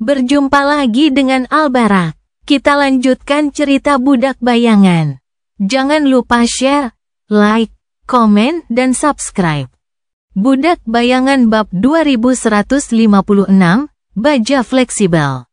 Berjumpa lagi dengan Albarak. Kita lanjutkan cerita Budak Bayangan. Jangan lupa share, like, komen, dan subscribe. Budak Bayangan bab 2156, Baja Fleksibel.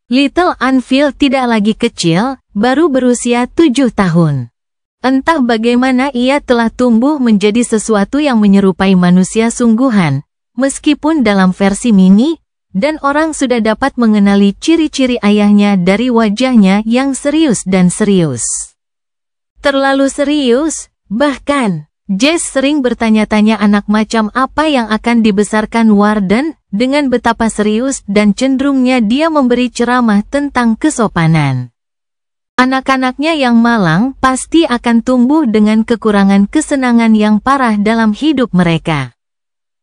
Little Anvil tidak lagi kecil, baru berusia 7 tahun. Entah bagaimana ia telah tumbuh menjadi sesuatu yang menyerupai manusia sungguhan, meskipun dalam versi mini, dan orang sudah dapat mengenali ciri-ciri ayahnya dari wajahnya yang serius dan serius. Terlalu serius, bahkan, Jess sering bertanya-tanya anak macam apa yang akan dibesarkan Warden, dengan betapa serius dan cenderungnya dia memberi ceramah tentang kesopanan. Anak-anaknya yang malang pasti akan tumbuh dengan kekurangan kesenangan yang parah dalam hidup mereka.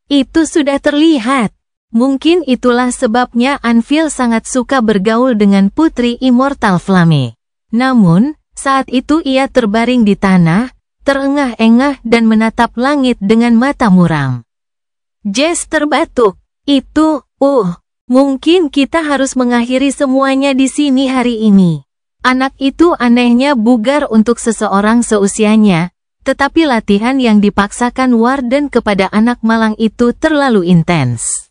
Itu sudah terlihat. Mungkin itulah sebabnya Anvil sangat suka bergaul dengan putri immortal Flame. Namun, saat itu ia terbaring di tanah, terengah-engah dan menatap langit dengan mata muram. Jess terbatuk. Mungkin kita harus mengakhiri semuanya di sini hari ini. Anak itu anehnya bugar untuk seseorang seusianya, tetapi latihan yang dipaksakan Warden kepada anak malang itu terlalu intens.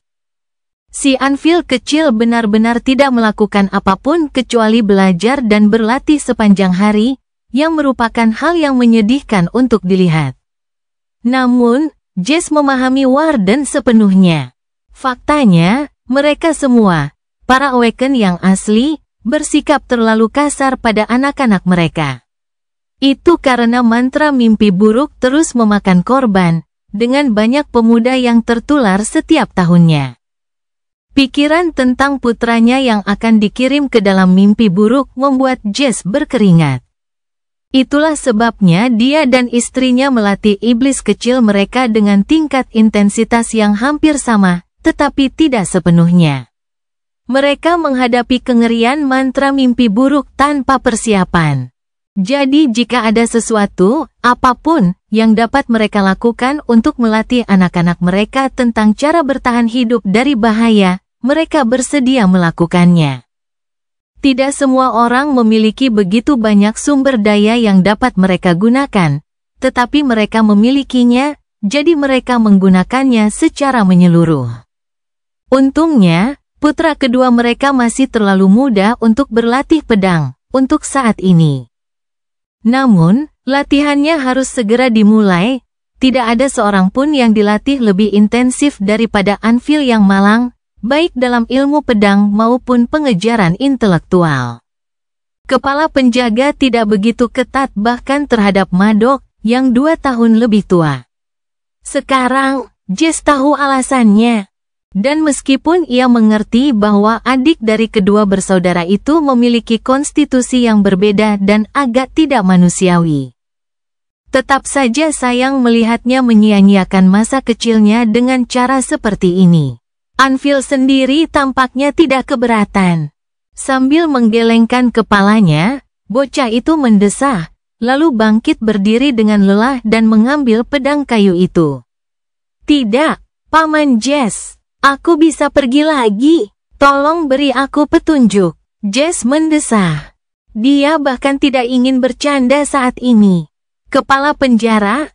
Si Anvil kecil benar-benar tidak melakukan apapun kecuali belajar dan berlatih sepanjang hari, yang merupakan hal yang menyedihkan untuk dilihat. Namun, Jess memahami Warden sepenuhnya. Faktanya, mereka semua, para Awaken yang asli, bersikap terlalu kasar pada anak-anak mereka. Itu karena mantra mimpi buruk terus memakan korban, dengan banyak pemuda yang tertular setiap tahunnya. Pikiran tentang putranya yang akan dikirim ke dalam mimpi buruk membuat Jess berkeringat. Itulah sebabnya dia dan istrinya melatih iblis kecil mereka dengan tingkat intensitas yang hampir sama, tetapi tidak sepenuhnya. Mereka menghadapi kengerian mantra mimpi buruk tanpa persiapan. Jadi jika ada sesuatu, apapun, yang dapat mereka lakukan untuk melatih anak-anak mereka tentang cara bertahan hidup dari bahaya, mereka bersedia melakukannya. Tidak semua orang memiliki begitu banyak sumber daya yang dapat mereka gunakan, tetapi mereka memilikinya, jadi mereka menggunakannya secara menyeluruh. Untungnya, putra kedua mereka masih terlalu muda untuk berlatih pedang, untuk saat ini. Namun, latihannya harus segera dimulai, tidak ada seorang pun yang dilatih lebih intensif daripada Anvil yang malang, baik dalam ilmu pedang maupun pengejaran intelektual. Kepala penjaga tidak begitu ketat bahkan terhadap Madok, yang 2 tahun lebih tua. Sekarang, Jess tahu alasannya. Dan meskipun ia mengerti bahwa adik dari kedua bersaudara itu memiliki konstitusi yang berbeda dan agak tidak manusiawi. Tetap saja sayang melihatnya menyia-nyiakan masa kecilnya dengan cara seperti ini. Anvil sendiri tampaknya tidak keberatan. Sambil menggelengkan kepalanya, bocah itu mendesah, lalu bangkit berdiri dengan lelah dan mengambil pedang kayu itu. Tidak, Paman Jess, aku bisa pergi lagi. Tolong beri aku petunjuk. Jess mendesah. Dia bahkan tidak ingin bercanda saat ini. Kepala penjara?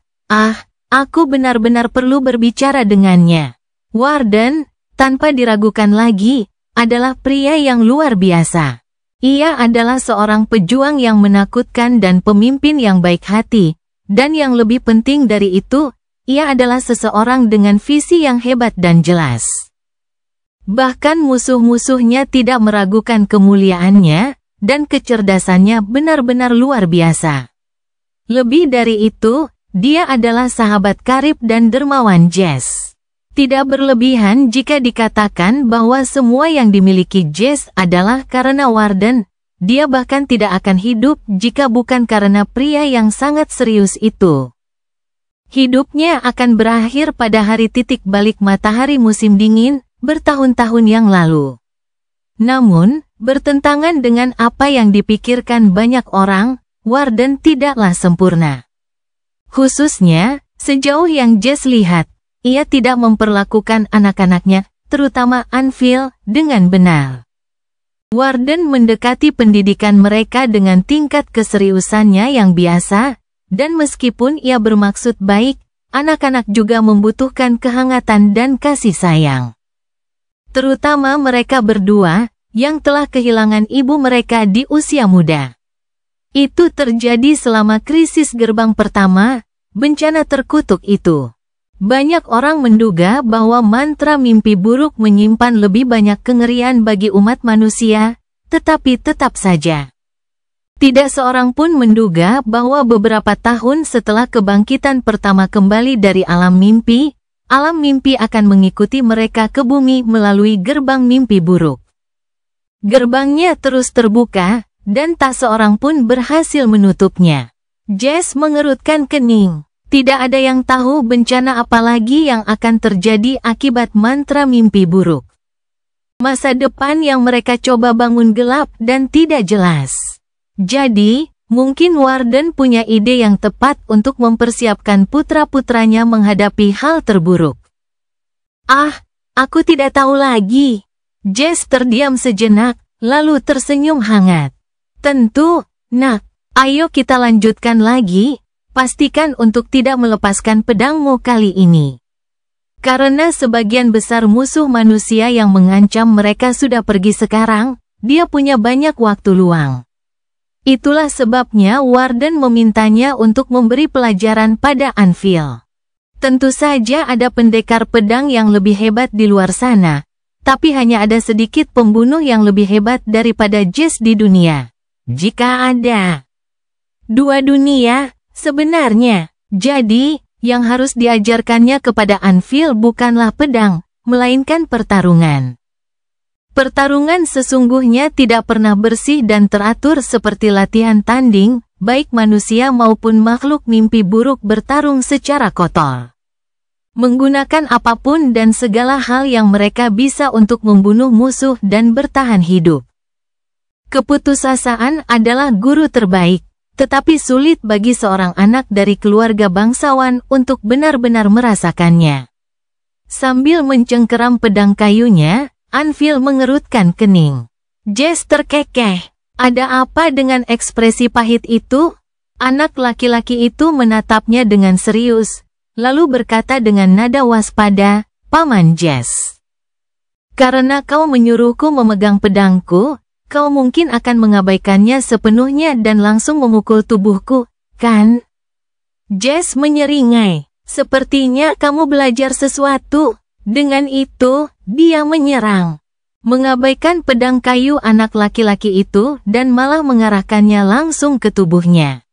Aku benar-benar perlu berbicara dengannya. Warden, tanpa diragukan lagi, adalah pria yang luar biasa. Ia adalah seorang pejuang yang menakutkan dan pemimpin yang baik hati, dan yang lebih penting dari itu, ia adalah seseorang dengan visi yang hebat dan jelas. Bahkan musuh-musuhnya tidak meragukan kemuliaannya, dan kecerdasannya benar-benar luar biasa. Lebih dari itu, dia adalah sahabat karib dan dermawan Jess. Tidak berlebihan jika dikatakan bahwa semua yang dimiliki Jess adalah karena Warden, dia bahkan tidak akan hidup jika bukan karena pria yang sangat serius itu. Hidupnya akan berakhir pada hari titik balik matahari musim dingin, bertahun-tahun yang lalu. Namun, bertentangan dengan apa yang dipikirkan banyak orang, Warden tidaklah sempurna. Khususnya, sejauh yang Jess lihat, ia tidak memperlakukan anak-anaknya terutama Anvil, dengan benar. Warden mendekati pendidikan mereka dengan tingkat keseriusannya yang biasa, dan meskipun ia bermaksud baik, anak-anak juga membutuhkan kehangatan dan kasih sayang. Terutama mereka berdua, yang telah kehilangan ibu mereka di usia muda. Itu terjadi selama krisis gerbang pertama, bencana terkutuk itu. Banyak orang menduga bahwa mantra mimpi buruk menyimpan lebih banyak kengerian bagi umat manusia, tetapi tetap saja. Tidak seorang pun menduga bahwa beberapa tahun setelah kebangkitan pertama kembali dari alam mimpi akan mengikuti mereka ke bumi melalui gerbang mimpi buruk. Gerbangnya terus terbuka, dan tak seorang pun berhasil menutupnya. Jess mengerutkan kening. Tidak ada yang tahu bencana apa lagi yang akan terjadi akibat mantra mimpi buruk. Masa depan yang mereka coba bangun gelap dan tidak jelas. Jadi, mungkin Warden punya ide yang tepat untuk mempersiapkan putra-putranya menghadapi hal terburuk. Aku tidak tahu lagi. Jess terdiam sejenak, lalu tersenyum hangat. Tentu, nak, ayo kita lanjutkan lagi. Pastikan untuk tidak melepaskan pedangmu kali ini. Karena sebagian besar musuh manusia yang mengancam mereka sudah pergi sekarang, dia punya banyak waktu luang. Itulah sebabnya Warden memintanya untuk memberi pelajaran pada Anvil. Tentu saja ada pendekar pedang yang lebih hebat di luar sana, tapi hanya ada sedikit pembunuh yang lebih hebat daripada Jess di dunia. Jika ada 2 dunia, sebenarnya, jadi, yang harus diajarkannya kepada Anvil bukanlah pedang, melainkan pertarungan. Pertarungan sesungguhnya tidak pernah bersih dan teratur seperti latihan tanding, baik manusia maupun makhluk mimpi buruk bertarung secara kotor. Menggunakan apapun dan segala hal yang mereka bisa untuk membunuh musuh dan bertahan hidup. Keputusasaan adalah guru terbaik. Tetapi sulit bagi seorang anak dari keluarga bangsawan untuk benar-benar merasakannya. Sambil mencengkeram pedang kayunya, Anvil mengerutkan kening. Jess terkekeh. Ada apa dengan ekspresi pahit itu? Anak laki-laki itu menatapnya dengan serius, lalu berkata dengan nada waspada, "Paman Jess, karena kau menyuruhku memegang pedangku, kau mungkin akan mengabaikannya sepenuhnya dan langsung memukul tubuhku, kan?" Jess menyeringai. Sepertinya kamu belajar sesuatu. Dengan itu, dia menyerang. Mengabaikan pedang kayu anak laki-laki itu dan malah mengarahkannya langsung ke tubuhnya.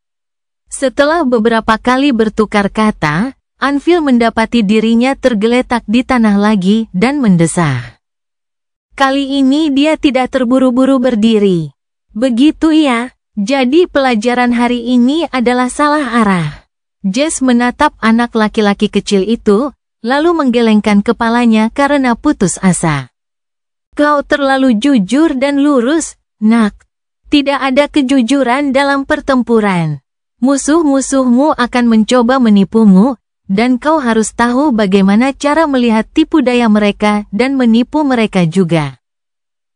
Setelah beberapa kali bertukar kata, Anvil mendapati dirinya tergeletak di tanah lagi dan mendesah. Kali ini dia tidak terburu-buru berdiri. Begitu ya, jadi pelajaran hari ini adalah salah arah. Jess menatap anak laki-laki kecil itu, lalu menggelengkan kepalanya karena putus asa. Kau terlalu jujur dan lurus, nak. Tidak ada kejujuran dalam pertempuran. Musuh-musuhmu akan mencoba menipumu, dan kau harus tahu bagaimana cara melihat tipu daya mereka dan menipu mereka juga.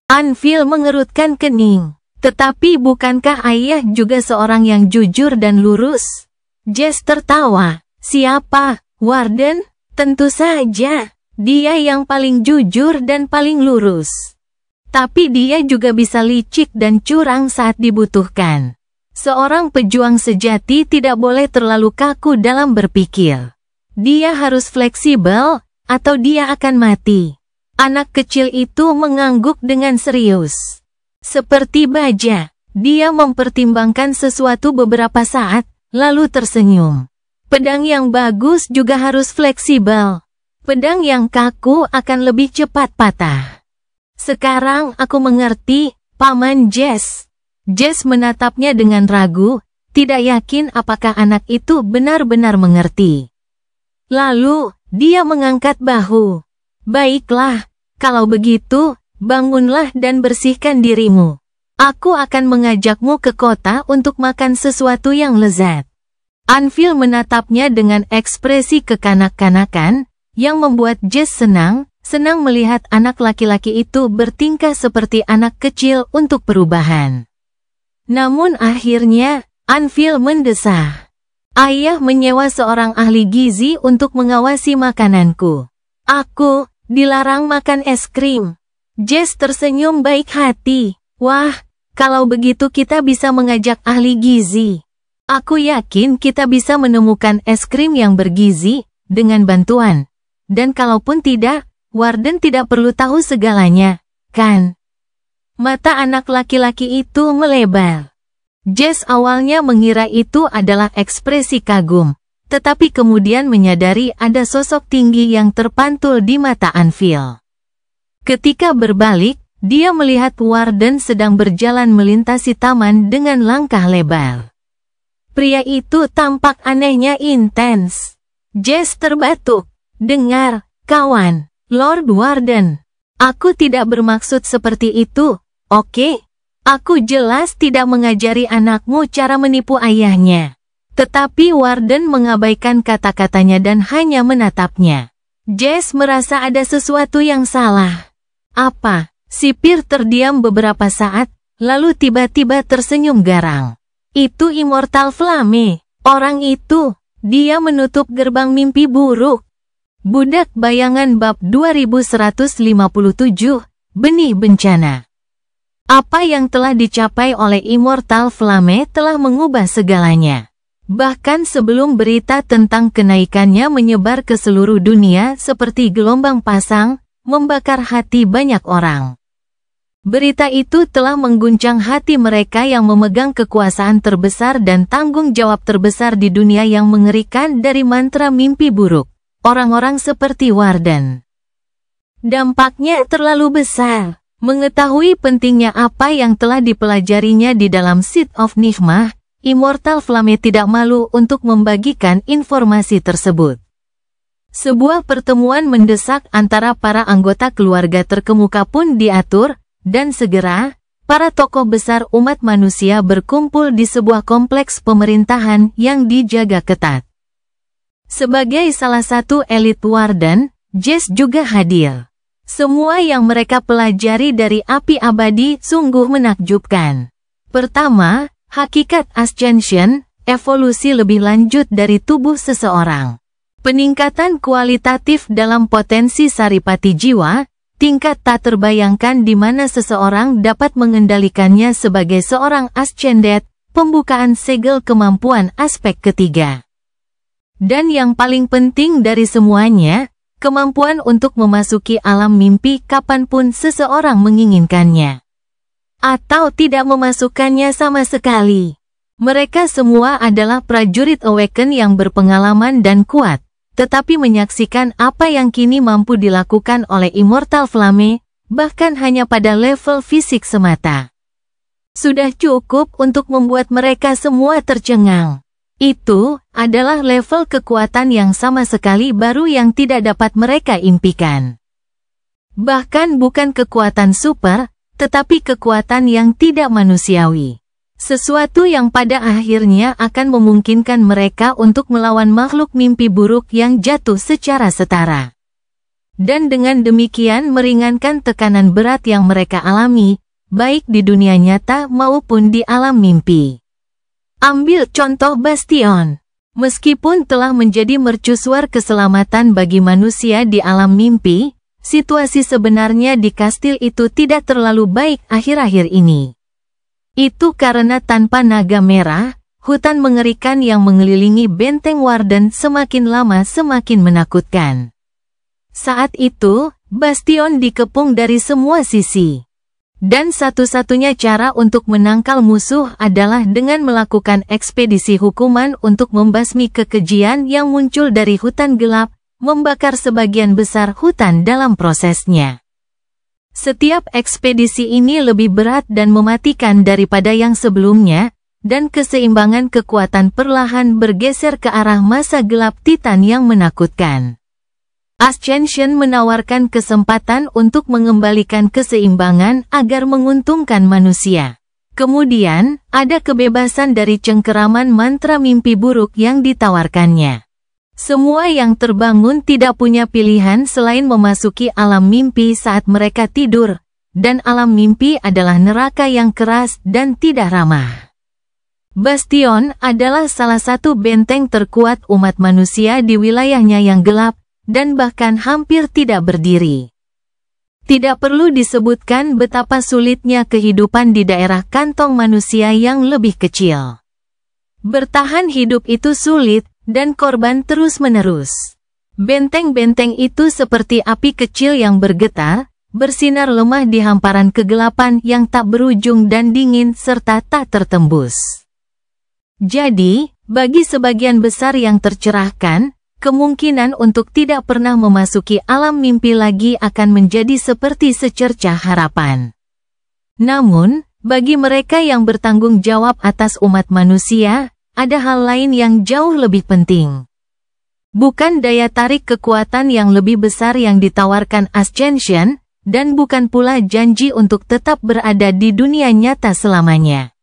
Anvil mengerutkan kening. Tetapi bukankah ayah juga seorang yang jujur dan lurus? Jess tertawa. Siapa, Warden? Tentu saja, dia yang paling jujur dan paling lurus. Tapi dia juga bisa licik dan curang saat dibutuhkan. Seorang pejuang sejati tidak boleh terlalu kaku dalam berpikir. Dia harus fleksibel, atau dia akan mati. Anak kecil itu mengangguk dengan serius. Seperti baja, dia mempertimbangkan sesuatu beberapa saat, lalu tersenyum. Pedang yang bagus juga harus fleksibel. Pedang yang kaku akan lebih cepat patah. Sekarang aku mengerti, Paman Jess. Jess menatapnya dengan ragu, tidak yakin apakah anak itu benar-benar mengerti. Lalu, dia mengangkat bahu. Baiklah, kalau begitu, bangunlah dan bersihkan dirimu. Aku akan mengajakmu ke kota untuk makan sesuatu yang lezat. Anvil menatapnya dengan ekspresi kekanak-kanakan, yang membuat Jess senang, senang melihat anak laki-laki itu bertingkah seperti anak kecil untuk perubahan. Namun akhirnya, Anvil mendesah. Ayah menyewa seorang ahli gizi untuk mengawasi makananku. Aku dilarang makan es krim. Jess tersenyum baik hati. Wah, kalau begitu kita bisa mengajak ahli gizi. Aku yakin kita bisa menemukan es krim yang bergizi dengan bantuan. Dan kalaupun tidak, Warden tidak perlu tahu segalanya, kan? Mata anak laki-laki itu melebar. Jess awalnya mengira itu adalah ekspresi kagum, tetapi kemudian menyadari ada sosok tinggi yang terpantul di mata Anvil. Ketika berbalik, dia melihat Warden sedang berjalan melintasi taman dengan langkah lebar. Pria itu tampak anehnya intens. Jess terbatuk. Dengar, kawan, Lord Warden. Aku tidak bermaksud seperti itu, oke? Aku jelas tidak mengajari anakmu cara menipu ayahnya. Tetapi Warden mengabaikan kata-katanya dan hanya menatapnya. Jess merasa ada sesuatu yang salah. Apa? Sipir terdiam beberapa saat, lalu tiba-tiba tersenyum garang. Itu Immortal Flame. Orang itu, dia menutup gerbang mimpi buruk. Budak Bayangan bab 2157, Benih Bencana. Apa yang telah dicapai oleh Immortal Flame telah mengubah segalanya. Bahkan sebelum berita tentang kenaikannya menyebar ke seluruh dunia seperti gelombang pasang, membakar hati banyak orang. Berita itu telah mengguncang hati mereka yang memegang kekuasaan terbesar dan tanggung jawab terbesar di dunia yang mengerikan dari mantra mimpi buruk, orang-orang seperti Warden. Dampaknya terlalu besar. Mengetahui pentingnya apa yang telah dipelajarinya di dalam Seed of Nigma, Immortal Flame tidak malu untuk membagikan informasi tersebut. Sebuah pertemuan mendesak antara para anggota keluarga terkemuka pun diatur, dan segera, para tokoh besar umat manusia berkumpul di sebuah kompleks pemerintahan yang dijaga ketat. Sebagai salah satu elit Warden, Jess juga hadir. Semua yang mereka pelajari dari api abadi sungguh menakjubkan. Pertama, hakikat Ascension, evolusi lebih lanjut dari tubuh seseorang. Peningkatan kualitatif dalam potensi saripati jiwa, tingkat tak terbayangkan di mana seseorang dapat mengendalikannya sebagai seorang Ascended, pembukaan segel kemampuan aspek ketiga. Dan yang paling penting dari semuanya, kemampuan untuk memasuki alam mimpi kapanpun seseorang menginginkannya. Atau tidak memasukkannya sama sekali. Mereka semua adalah prajurit Awaken yang berpengalaman dan kuat, tetapi menyaksikan apa yang kini mampu dilakukan oleh Immortal Flame, bahkan hanya pada level fisik semata. Sudah cukup untuk membuat mereka semua tercengang. Itu adalah level kekuatan yang sama sekali baru yang tidak dapat mereka impikan. Bahkan bukan kekuatan super, tetapi kekuatan yang tidak manusiawi. Sesuatu yang pada akhirnya akan memungkinkan mereka untuk melawan makhluk mimpi buruk yang jatuh secara setara. Dan dengan demikian meringankan tekanan berat yang mereka alami, baik di dunia nyata maupun di alam mimpi. Ambil contoh Bastion. Meskipun telah menjadi mercusuar keselamatan bagi manusia di alam mimpi, situasi sebenarnya di kastil itu tidak terlalu baik akhir-akhir ini. Itu karena tanpa naga merah, hutan mengerikan yang mengelilingi benteng Warden semakin lama semakin menakutkan. Saat itu, Bastion dikepung dari semua sisi. Dan satu-satunya cara untuk menangkal musuh adalah dengan melakukan ekspedisi hukuman untuk membasmi kekejian yang muncul dari hutan gelap, membakar sebagian besar hutan dalam prosesnya. Setiap ekspedisi ini lebih berat dan mematikan daripada yang sebelumnya, dan keseimbangan kekuatan perlahan bergeser ke arah masa gelap Titan yang menakutkan. Ascension menawarkan kesempatan untuk mengembalikan keseimbangan agar menguntungkan manusia. Kemudian, ada kebebasan dari cengkeraman mantra mimpi buruk yang ditawarkannya. Semua yang terbangun tidak punya pilihan selain memasuki alam mimpi saat mereka tidur, dan alam mimpi adalah neraka yang keras dan tidak ramah. Bastion adalah salah satu benteng terkuat umat manusia di wilayahnya yang gelap, dan bahkan hampir tidak berdiri. Tidak perlu disebutkan betapa sulitnya kehidupan di daerah kantong manusia yang lebih kecil. Bertahan hidup itu sulit, dan korban terus-menerus. Benteng-benteng itu seperti api kecil yang bergetar, bersinar lemah di hamparan kegelapan yang tak berujung dan dingin serta tak tertembus. Jadi, bagi sebagian besar yang tercerahkan, kemungkinan untuk tidak pernah memasuki alam mimpi lagi akan menjadi seperti secercah harapan. Namun, bagi mereka yang bertanggung jawab atas umat manusia, ada hal lain yang jauh lebih penting. Bukan daya tarik kekuatan yang lebih besar yang ditawarkan Ascension, dan bukan pula janji untuk tetap berada di dunia nyata selamanya.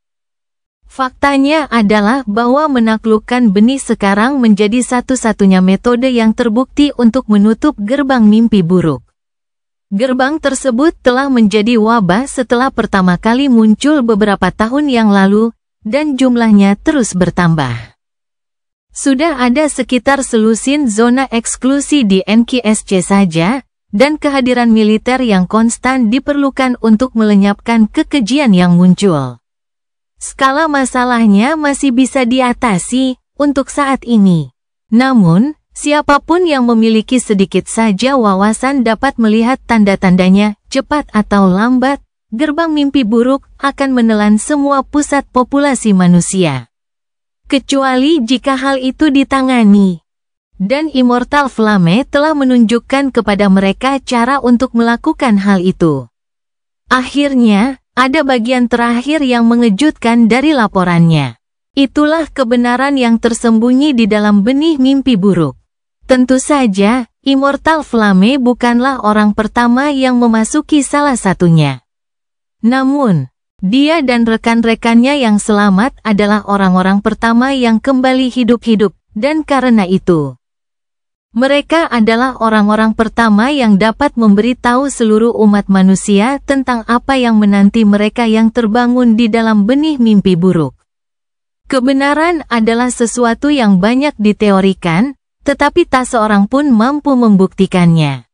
Faktanya adalah bahwa menaklukkan benih sekarang menjadi satu-satunya metode yang terbukti untuk menutup gerbang mimpi buruk. Gerbang tersebut telah menjadi wabah setelah pertama kali muncul beberapa tahun yang lalu, dan jumlahnya terus bertambah. Sudah ada sekitar selusin zona eksklusi di NKSC saja, dan kehadiran militer yang konstan diperlukan untuk melenyapkan kekejian yang muncul. Skala masalahnya masih bisa diatasi untuk saat ini. Namun, siapapun yang memiliki sedikit saja wawasan dapat melihat tanda-tandanya, cepat atau lambat, gerbang mimpi buruk akan menelan semua pusat populasi manusia. Kecuali jika hal itu ditangani. Dan Immortal Flame telah menunjukkan kepada mereka cara untuk melakukan hal itu. Akhirnya, ada bagian terakhir yang mengejutkan dari laporannya. Itulah kebenaran yang tersembunyi di dalam benih mimpi buruk. Tentu saja, Immortal Flame bukanlah orang pertama yang memasuki salah satunya. Namun, dia dan rekan-rekannya yang selamat adalah orang-orang pertama yang kembali hidup-hidup, dan karena itu, mereka adalah orang-orang pertama yang dapat memberitahu seluruh umat manusia tentang apa yang menanti mereka yang terbangun di dalam benih mimpi buruk. Kebenaran adalah sesuatu yang banyak diteorikan, tetapi tak seorang pun mampu membuktikannya.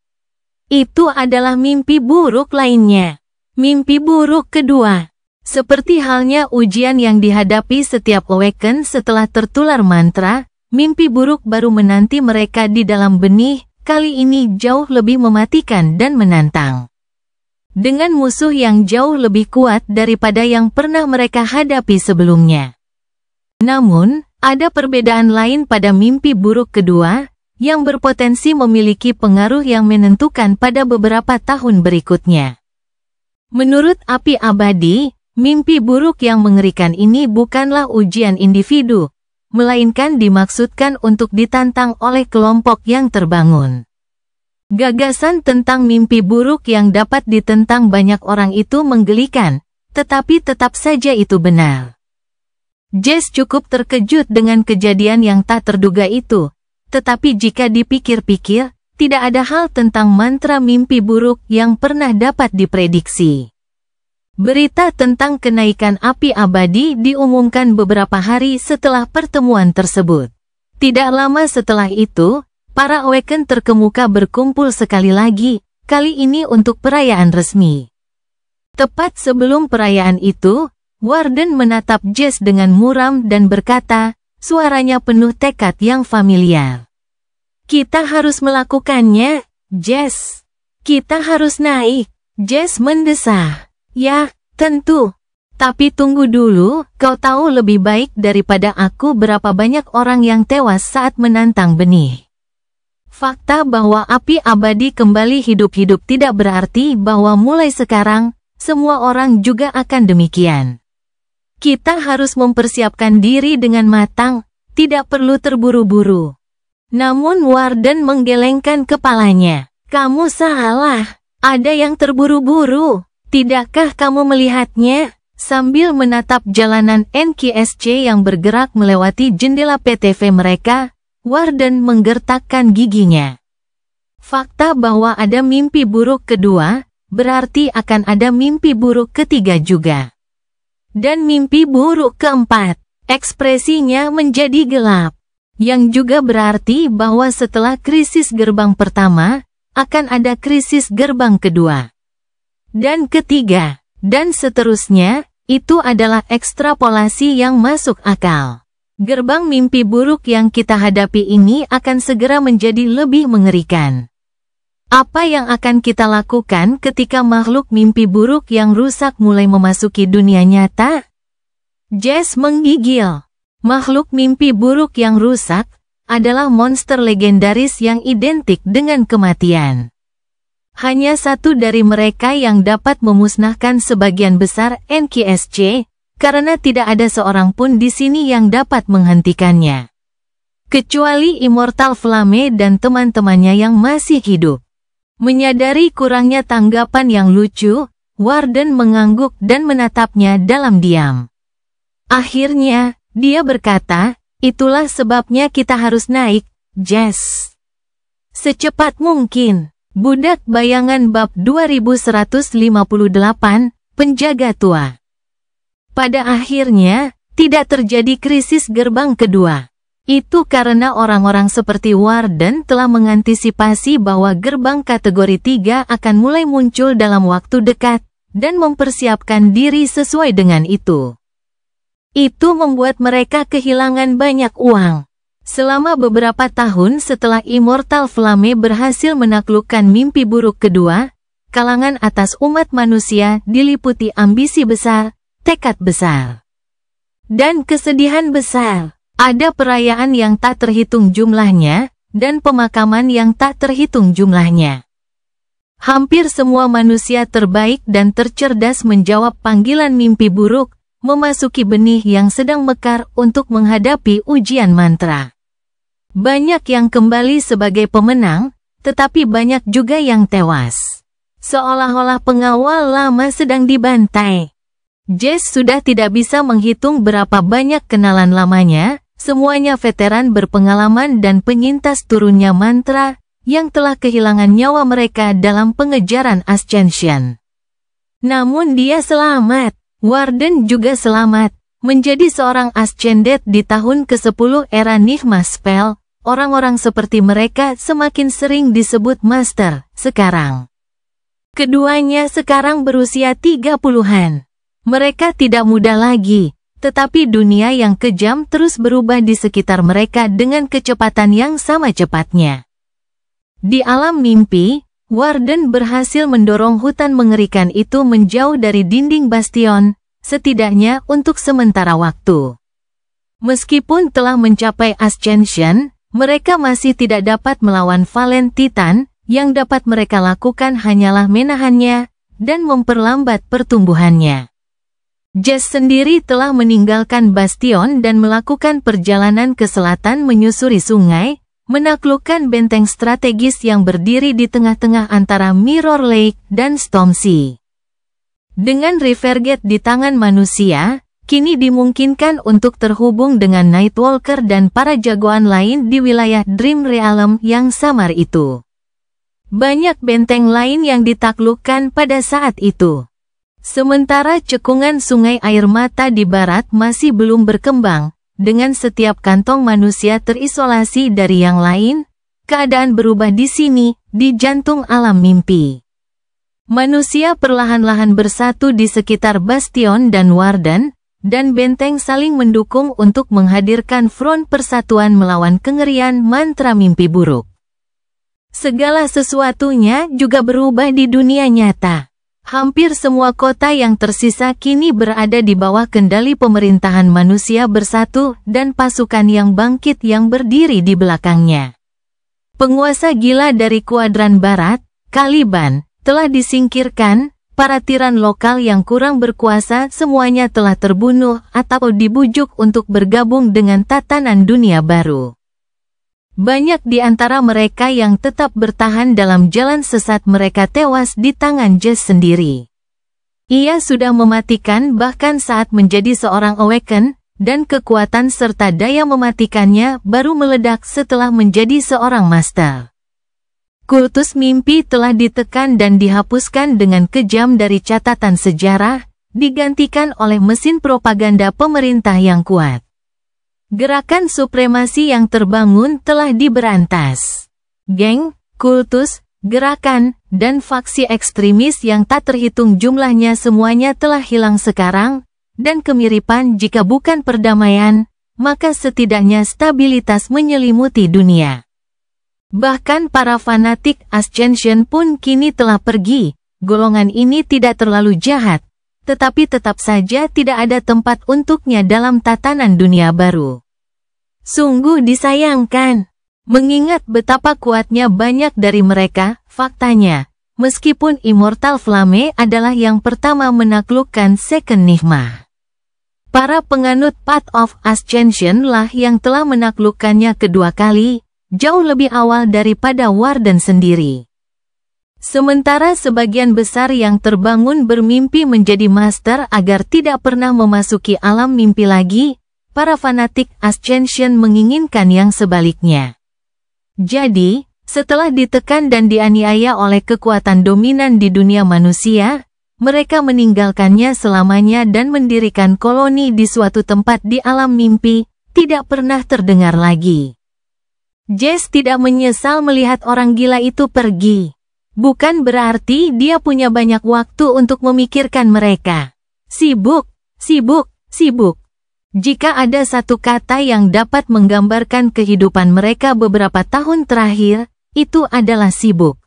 Itu adalah mimpi buruk lainnya. Mimpi buruk kedua. Seperti halnya ujian yang dihadapi setiap Awaken setelah tertular mantra, mimpi buruk baru menanti mereka di dalam benih, kali ini jauh lebih mematikan dan menantang. Dengan musuh yang jauh lebih kuat daripada yang pernah mereka hadapi sebelumnya. Namun, ada perbedaan lain pada mimpi buruk kedua, yang berpotensi memiliki pengaruh yang menentukan pada beberapa tahun berikutnya. Menurut Api Abadi, mimpi buruk yang mengerikan ini bukanlah ujian individu, melainkan dimaksudkan untuk ditantang oleh kelompok yang terbangun. Gagasan tentang mimpi buruk yang dapat ditentang banyak orang itu menggelikan, tetapi tetap saja itu benar. Jess cukup terkejut dengan kejadian yang tak terduga itu, tetapi jika dipikir-pikir, tidak ada hal tentang mantra mimpi buruk yang pernah dapat diprediksi. Berita tentang kenaikan api abadi diumumkan beberapa hari setelah pertemuan tersebut. Tidak lama setelah itu, para Awaken terkemuka berkumpul sekali lagi, kali ini untuk perayaan resmi. Tepat sebelum perayaan itu, Warden menatap Jess dengan muram dan berkata, suaranya penuh tekad yang familiar. Kita harus melakukannya, Jess. Kita harus naik, Jess mendesah. Ya, tentu. Tapi tunggu dulu, kau tahu lebih baik daripada aku berapa banyak orang yang tewas saat menantang benih. Fakta bahwa api abadi kembali hidup-hidup tidak berarti bahwa mulai sekarang, semua orang juga akan demikian. Kita harus mempersiapkan diri dengan matang, tidak perlu terburu-buru. Namun Warden menggelengkan kepalanya. Kamu salah, ada yang terburu-buru. Tidakkah kamu melihatnya? Sambil menatap jalanan NKSC yang bergerak melewati jendela PTV mereka, Warden menggertakkan giginya. Fakta bahwa ada mimpi buruk kedua, berarti akan ada mimpi buruk ketiga juga. Dan mimpi buruk keempat, ekspresinya menjadi gelap. Yang juga berarti bahwa setelah krisis gerbang pertama, akan ada krisis gerbang kedua. Dan ketiga, dan seterusnya, itu adalah ekstrapolasi yang masuk akal. Gerbang mimpi buruk yang kita hadapi ini akan segera menjadi lebih mengerikan. Apa yang akan kita lakukan ketika makhluk mimpi buruk yang rusak mulai memasuki dunia nyata? Jess menggigil. Makhluk mimpi buruk yang rusak adalah monster legendaris yang identik dengan kematian. Hanya satu dari mereka yang dapat memusnahkan sebagian besar NKSC, karena tidak ada seorang pun di sini yang dapat menghentikannya. Kecuali Immortal Flame dan teman-temannya yang masih hidup. Menyadari kurangnya tanggapan yang lucu, Warden mengangguk dan menatapnya dalam diam. Akhirnya, dia berkata, itulah sebabnya kita harus naik, Jess. Secepat mungkin. Budak Bayangan bab 2158, Penjaga Tua. Pada akhirnya, tidak terjadi krisis gerbang kedua. Itu karena orang-orang seperti Warden telah mengantisipasi bahwa gerbang kategori 3 akan mulai muncul dalam waktu dekat, dan mempersiapkan diri sesuai dengan itu. Itu membuat mereka kehilangan banyak uang. Selama beberapa tahun setelah Immortal Flame berhasil menaklukkan mimpi buruk kedua, kalangan atas umat manusia diliputi ambisi besar, tekad besar, dan kesedihan besar. Ada perayaan yang tak terhitung jumlahnya, dan pemakaman yang tak terhitung jumlahnya. Hampir semua manusia terbaik dan tercerdas menjawab panggilan mimpi buruk, memasuki benih yang sedang mekar untuk menghadapi ujian mantra. Banyak yang kembali sebagai pemenang, tetapi banyak juga yang tewas. Seolah-olah pengawal lama sedang dibantai. Jess sudah tidak bisa menghitung berapa banyak kenalan lamanya, semuanya veteran berpengalaman dan penyintas turunnya mantra, yang telah kehilangan nyawa mereka dalam pengejaran Ascension. Namun dia selamat, Warden juga selamat, menjadi seorang Ascended di tahun ke-10 era Nigma Spell. Orang-orang seperti mereka semakin sering disebut Master, sekarang. Keduanya sekarang berusia 30-an. Mereka tidak muda lagi, tetapi dunia yang kejam terus berubah di sekitar mereka dengan kecepatan yang sama cepatnya. Di alam mimpi, Warden berhasil mendorong hutan mengerikan itu menjauh dari dinding bastion, setidaknya untuk sementara waktu. Meskipun telah mencapai Ascension, mereka masih tidak dapat melawan Valen Titan, yang dapat mereka lakukan hanyalah menahannya, dan memperlambat pertumbuhannya. Jess sendiri telah meninggalkan bastion dan melakukan perjalanan ke selatan menyusuri sungai, menaklukkan benteng strategis yang berdiri di tengah-tengah antara Mirror Lake dan Storm Sea. Dengan Rivergate di tangan manusia, kini dimungkinkan untuk terhubung dengan Nightwalker dan para jagoan lain di wilayah Dream Realm yang samar itu. Banyak benteng lain yang ditaklukkan pada saat itu. Sementara cekungan sungai air mata di barat masih belum berkembang, dengan setiap kantong manusia terisolasi dari yang lain, keadaan berubah di sini, di jantung alam mimpi. Manusia perlahan-lahan bersatu di sekitar bastion dan Warden, dan benteng saling mendukung untuk menghadirkan front persatuan melawan kengerian mantra mimpi buruk. Segala sesuatunya juga berubah di dunia nyata. Hampir semua kota yang tersisa kini berada di bawah kendali pemerintahan manusia bersatu dan pasukan yang bangkit yang berdiri di belakangnya. Penguasa gila dari kuadran barat, Caliban, telah disingkirkan, para tiran lokal yang kurang berkuasa semuanya telah terbunuh atau dibujuk untuk bergabung dengan tatanan dunia baru. Banyak di antara mereka yang tetap bertahan dalam jalan sesat mereka tewas di tangan Jess sendiri. Ia sudah mematikan bahkan saat menjadi seorang Awaken, dan kekuatan serta daya mematikannya baru meledak setelah menjadi seorang master. Kultus mimpi telah ditekan dan dihapuskan dengan kejam dari catatan sejarah, digantikan oleh mesin propaganda pemerintah yang kuat. Gerakan supremasi yang terbangun telah diberantas. Geng, kultus, gerakan, dan faksi ekstremis yang tak terhitung jumlahnya semuanya telah hilang sekarang, dan kemiripan jika bukan perdamaian, maka setidaknya stabilitas menyelimuti dunia. Bahkan para fanatik Ascension pun kini telah pergi. Golongan ini tidak terlalu jahat, tetapi tetap saja tidak ada tempat untuknya dalam tatanan dunia baru. Sungguh disayangkan, mengingat betapa kuatnya banyak dari mereka. Faktanya, meskipun Immortal Flame adalah yang pertama menaklukkan Second Nigma, para penganut Path of Ascension lah yang telah menaklukkannya kedua kali, jauh lebih awal daripada Warden sendiri. Sementara sebagian besar yang terbangun bermimpi menjadi master agar tidak pernah memasuki alam mimpi lagi, para fanatik Ascension menginginkan yang sebaliknya. Jadi, setelah ditekan dan dianiaya oleh kekuatan dominan di dunia manusia, mereka meninggalkannya selamanya dan mendirikan koloni di suatu tempat di alam mimpi, tidak pernah terdengar lagi. Jess tidak menyesal melihat orang gila itu pergi. Bukan berarti dia punya banyak waktu untuk memikirkan mereka. Sibuk, sibuk, sibuk. Jika ada satu kata yang dapat menggambarkan kehidupan mereka beberapa tahun terakhir, itu adalah sibuk.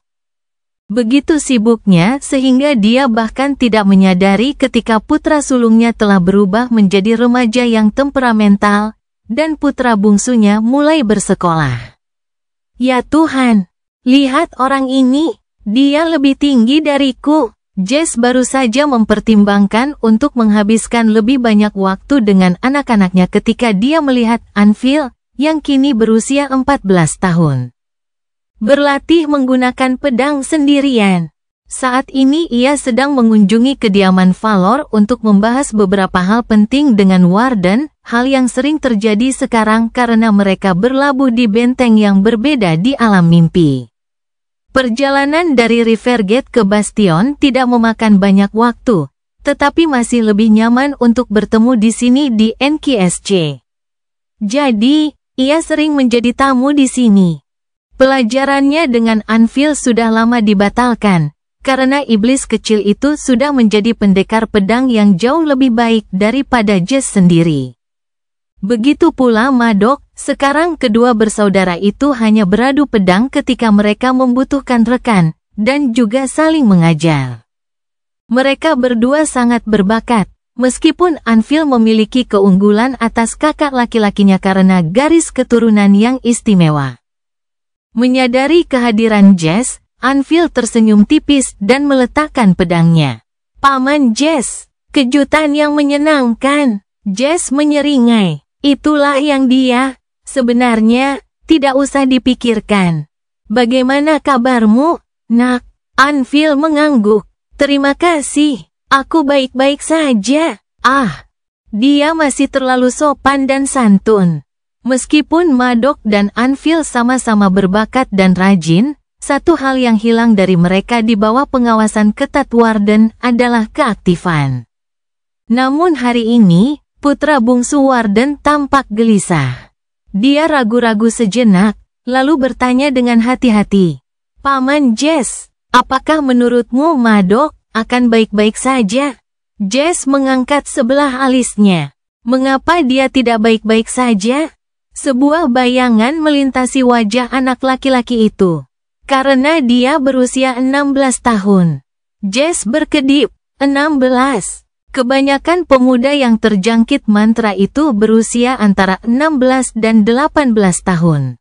Begitu sibuknya sehingga dia bahkan tidak menyadari ketika putra sulungnya telah berubah menjadi remaja yang temperamental, dan putra bungsunya mulai bersekolah. Ya Tuhan, lihat orang ini, dia lebih tinggi dariku. Jess baru saja mempertimbangkan untuk menghabiskan lebih banyak waktu dengan anak-anaknya ketika dia melihat Anvil, yang kini berusia 14 tahun. Berlatih menggunakan pedang sendirian. Saat ini ia sedang mengunjungi kediaman Valor untuk membahas beberapa hal penting dengan Warden, hal yang sering terjadi sekarang karena mereka berlabuh di benteng yang berbeda di alam mimpi. Perjalanan dari Rivergate ke Bastion tidak memakan banyak waktu, tetapi masih lebih nyaman untuk bertemu di sini di NKSC. Jadi, ia sering menjadi tamu di sini. Pelajarannya dengan Anvil sudah lama dibatalkan, karena iblis kecil itu sudah menjadi pendekar pedang yang jauh lebih baik daripada Jess sendiri. Begitu pula Madok, sekarang kedua bersaudara itu hanya beradu pedang ketika mereka membutuhkan rekan, dan juga saling mengajar. Mereka berdua sangat berbakat, meskipun Anvil memiliki keunggulan atas kakak laki-lakinya karena garis keturunan yang istimewa. Menyadari kehadiran Jess, Anvil tersenyum tipis dan meletakkan pedangnya. Paman Jess, kejutan yang menyenangkan. Jess menyeringai. Itulah yang dia. Sebenarnya, tidak usah dipikirkan. Bagaimana kabarmu, nak? Anvil mengangguk. Terima kasih, aku baik-baik saja. Dia masih terlalu sopan dan santun. Meskipun Madok dan Anvil sama-sama berbakat dan rajin, satu hal yang hilang dari mereka di bawah pengawasan ketat Warden adalah keaktifan. Namun hari ini, putra bungsu Warden tampak gelisah. Dia ragu-ragu sejenak, lalu bertanya dengan hati-hati. Paman Jess, apakah menurutmu Madok akan baik-baik saja? Jess mengangkat sebelah alisnya. Mengapa dia tidak baik-baik saja? Sebuah bayangan melintasi wajah anak laki-laki itu. Karena dia berusia 16 tahun. Jess berkedip, 16. Kebanyakan pemuda yang terjangkit mantra itu berusia antara 16 dan 18 tahun.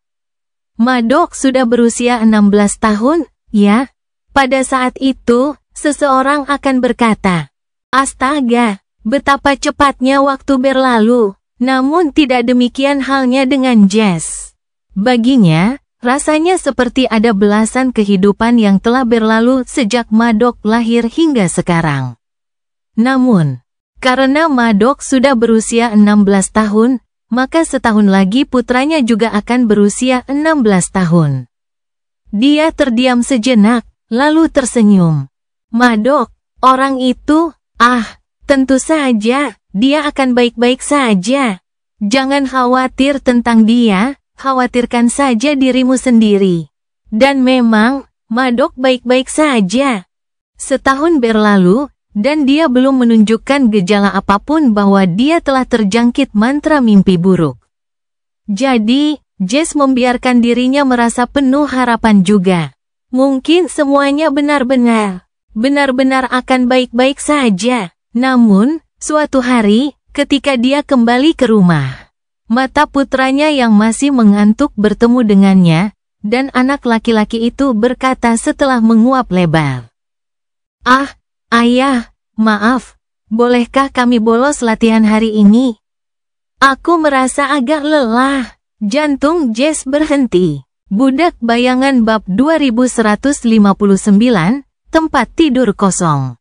Madok sudah berusia 16 tahun, ya? Pada saat itu, seseorang akan berkata, astaga, betapa cepatnya waktu berlalu. Namun tidak demikian halnya dengan Jess. Baginya, rasanya seperti ada belasan kehidupan yang telah berlalu sejak Madok lahir hingga sekarang. Namun, Karena Madok sudah berusia 16 tahun, maka setahun lagi putranya juga akan berusia 16 tahun. Dia terdiam sejenak, lalu tersenyum. Madok, orang itu, tentu saja, dia akan baik-baik saja. Jangan khawatir tentang dia, khawatirkan saja dirimu sendiri. Dan memang, Madok baik-baik saja. Setahun berlalu, dan dia belum menunjukkan gejala apapun bahwa dia telah terjangkit mantra mimpi buruk. Jadi, Jess membiarkan dirinya merasa penuh harapan juga. Mungkin semuanya benar-benar akan baik-baik saja. Namun, suatu hari, ketika dia kembali ke rumah, mata putranya yang masih mengantuk bertemu dengannya, dan anak laki-laki itu berkata setelah menguap lebar. Ayah, maaf, bolehkah kami bolos latihan hari ini? Aku merasa agak lelah. Jantung Jess berhenti. Budak Bayangan bab 2159, tempat tidur kosong.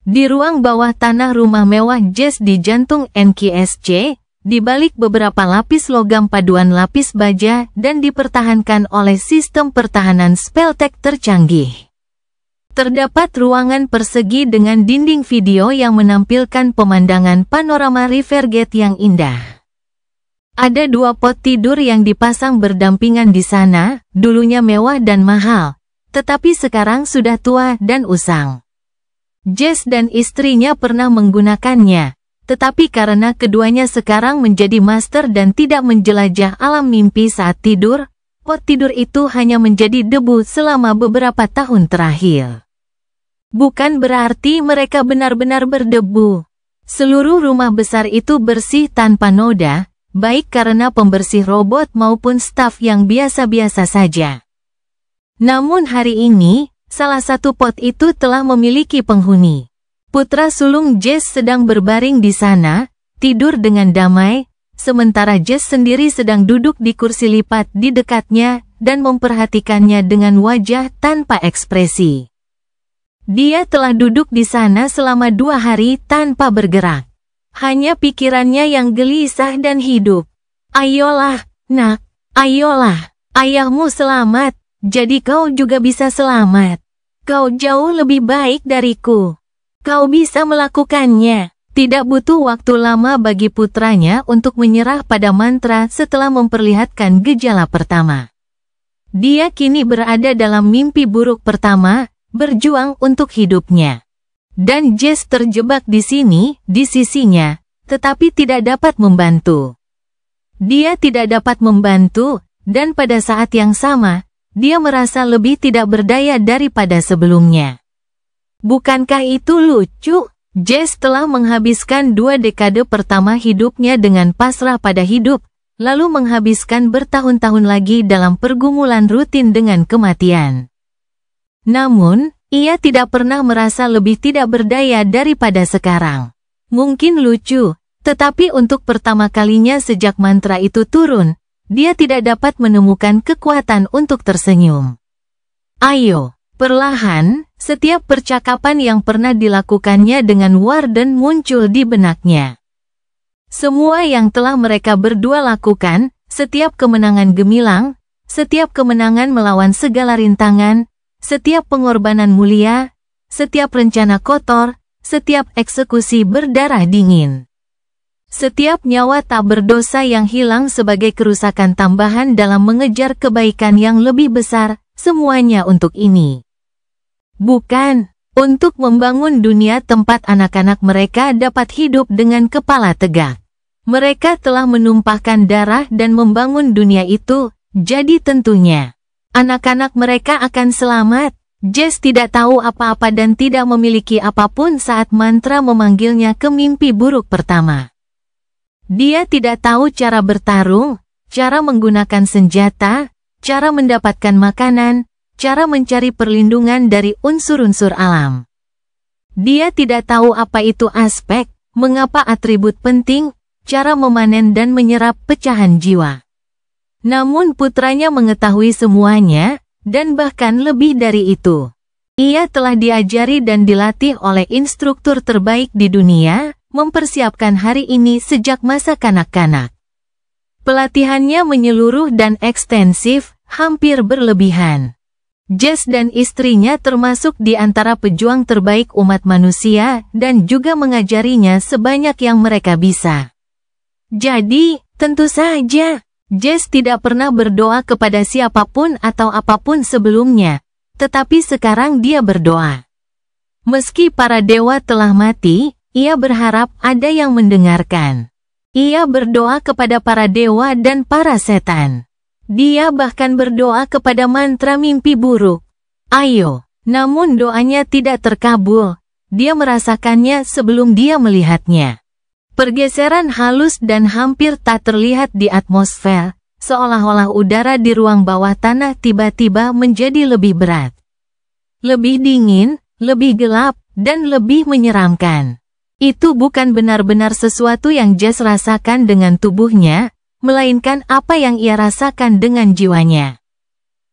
Di ruang bawah tanah rumah mewah Jess di jantung NKSC, di balik beberapa lapis logam paduan lapis baja dan dipertahankan oleh sistem pertahanan Spelltech tercanggih. Terdapat ruangan persegi dengan dinding video yang menampilkan pemandangan panorama Rivergate yang indah. Ada 2 pot tidur yang dipasang berdampingan di sana, dulunya mewah dan mahal, tetapi sekarang sudah tua dan usang. Jess dan istrinya pernah menggunakannya, tetapi karena keduanya sekarang menjadi master dan tidak menjelajah alam mimpi saat tidur, pot tidur itu hanya menjadi debu selama beberapa tahun terakhir. Bukan berarti mereka benar-benar berdebu. Seluruh rumah besar itu bersih tanpa noda, baik karena pembersih robot maupun staf yang biasa-biasa saja. Namun hari ini, salah satu pot itu telah memiliki penghuni. Putra sulung Jess sedang berbaring di sana, tidur dengan damai, sementara Jess sendiri sedang duduk di kursi lipat di dekatnya dan memperhatikannya dengan wajah tanpa ekspresi. Dia telah duduk di sana selama 2 hari tanpa bergerak. Hanya pikirannya yang gelisah dan hidup. Ayolah, nak, ayolah, ayahmu selamat, jadi kau juga bisa selamat. Kau jauh lebih baik dariku. Kau bisa melakukannya. Tidak butuh waktu lama bagi putranya untuk menyerah pada mantra setelah memperlihatkan gejala pertama. Dia kini berada dalam mimpi buruk pertama, berjuang untuk hidupnya. Dan Jess terjebak di sini, di sisinya, tetapi tidak dapat membantu. Dia tidak dapat membantu, dan pada saat yang sama, dia merasa lebih tidak berdaya daripada sebelumnya. Bukankah itu lucu? Jess telah menghabiskan 2 dekade pertama hidupnya dengan pasrah pada hidup, lalu menghabiskan bertahun-tahun lagi dalam pergumulan rutin dengan kematian. Namun, ia tidak pernah merasa lebih tidak berdaya daripada sekarang. Mungkin lucu, tetapi untuk pertama kalinya sejak mantra itu turun, dia tidak dapat menemukan kekuatan untuk tersenyum. Ayo, perlahan, setiap percakapan yang pernah dilakukannya dengan Warden muncul di benaknya. Semua yang telah mereka berdua lakukan, setiap kemenangan gemilang, setiap kemenangan melawan segala rintangan, setiap pengorbanan mulia, setiap rencana kotor, setiap eksekusi berdarah dingin. Setiap nyawa tak berdosa yang hilang sebagai kerusakan tambahan dalam mengejar kebaikan yang lebih besar, semuanya untuk ini. Bukan, untuk membangun dunia tempat anak-anak mereka dapat hidup dengan kepala tegak. Mereka telah menumpahkan darah dan membangun dunia itu, jadi tentunya anak-anak mereka akan selamat. Jess tidak tahu apa-apa dan tidak memiliki apapun saat mantra memanggilnya ke mimpi buruk pertama. Dia tidak tahu cara bertarung, cara menggunakan senjata, cara mendapatkan makanan, cara mencari perlindungan dari unsur-unsur alam. Dia tidak tahu apa itu aspek, mengapa atribut penting, cara memanen dan menyerap pecahan jiwa. Namun putranya mengetahui semuanya, dan bahkan lebih dari itu. Ia telah diajari dan dilatih oleh instruktur terbaik di dunia, mempersiapkan hari ini sejak masa kanak-kanak. Pelatihannya menyeluruh dan ekstensif, hampir berlebihan. Jess dan istrinya termasuk di antara pejuang terbaik umat manusia dan juga mengajarinya sebanyak yang mereka bisa. Jadi, tentu saja, Jess tidak pernah berdoa kepada siapapun atau apapun sebelumnya, tetapi sekarang dia berdoa. Meski para dewa telah mati, ia berharap ada yang mendengarkan. Ia berdoa kepada para dewa dan para setan. Dia bahkan berdoa kepada mantra mimpi buruk. Ayo, namun doanya tidak terkabul. Dia merasakannya sebelum dia melihatnya. Pergeseran halus dan hampir tak terlihat di atmosfer, seolah-olah udara di ruang bawah tanah tiba-tiba menjadi lebih berat. Lebih dingin, lebih gelap, dan lebih menyeramkan. Itu bukan benar-benar sesuatu yang Jess rasakan dengan tubuhnya, melainkan apa yang ia rasakan dengan jiwanya.